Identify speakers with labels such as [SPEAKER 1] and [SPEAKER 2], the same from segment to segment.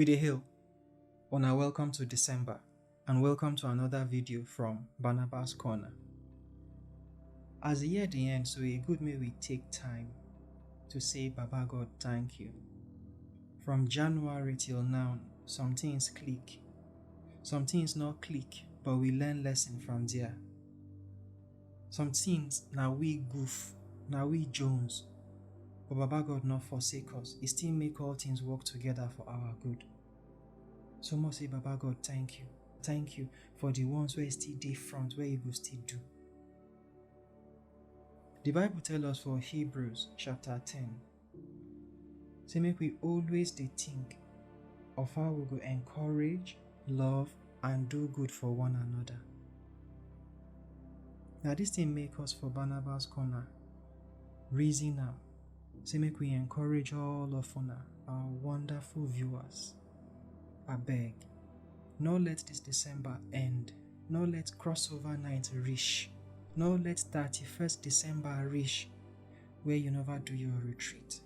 [SPEAKER 1] We dey hail. Una welcome to Disemba and welcome to another video from Barnabas Corner. As the year dey end, so e good make we take time to say Baba God thank you. From January till now, some things click. Some things not click, but we learn lesson from there. Some things now we goof, now we Jones. But Baba God not forsake us. He still make all things work together for our good. So must say, Baba God, thank you. Thank you for the ones where still dey front, where you go still do. The Bible tells us for Hebrews chapter 10, say make we always dey think of how we go encourage, love, and do good for one another. Now this thing make us for Barnabas Corner reason now. Say make we encourage all of our wonderful viewers. Abeg, no let this December end. No let crossover night reach. No let 31st December reach where you never do your retreat.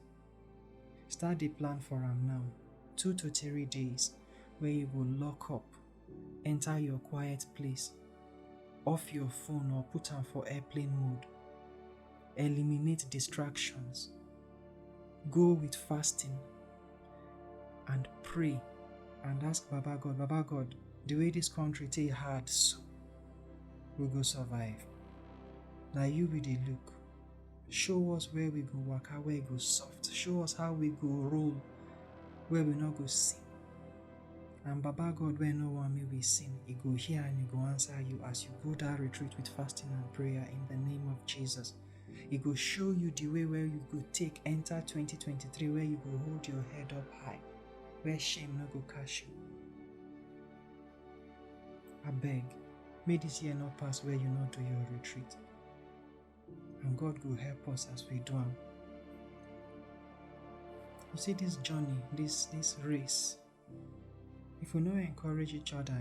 [SPEAKER 1] Start the plan for am now. 2 to 3 days where you go lock up, enter your quiet place, off your phone or put am for airplane mode. Eliminate distractions. Go with fasting and pray and ask Baba God, the way this country take hard, so we go survive. Now you be the look. Show us where we go waka, where we go soft. Show us how we go roll, where we not go sin. And Baba God, where no one may we sin, He go hear and He go answer you as you go that retreat with fasting and prayer in the name of Jesus. He go show you the way where you go take enter 2023, where you go hold your head up high, where shame no go catch you. I beg, may this year not pass where you not do your retreat. And God will help us as we do am. You see this journey, this race, if we no encourage each other,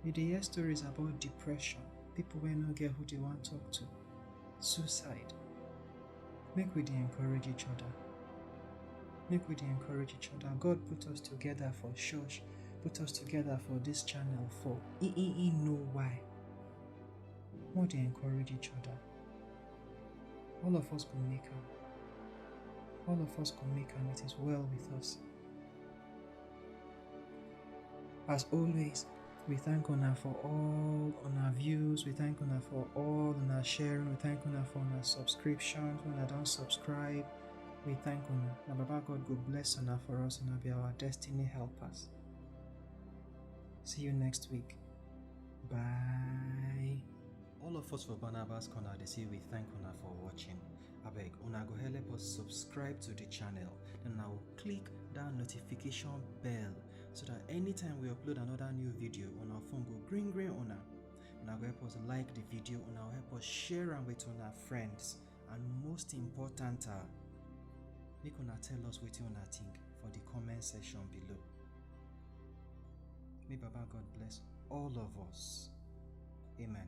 [SPEAKER 1] we dey hear stories about depression, people wey no get who they want to talk to, suicide. Make we dey encourage each other. Make we dey encourage each other. God put us together for church, put us together for this channel for He know why. More dey encourage each other. All of us go make am. All of us go make am. It is well with us. As always, we thank Una for all Una views. We thank Una for all Una sharing. We thank Una for Una subscriptions. When I don't subscribe, we thank Una. Now Baba God go bless Una for us. Una be our destiny helpers. See you next week. Bye. All of us for Barnabas Corner, they say we thank Una for watching. Abeg, Una go help us subscribe to the channel. Then now click that notification bell so that anytime we upload another new video on our phone, go green Una. Una go help us like the video. Una go help us share am with Una friends. And most important, make Una tell us what Una think for the comment section below. May Baba God bless all of us. Amen.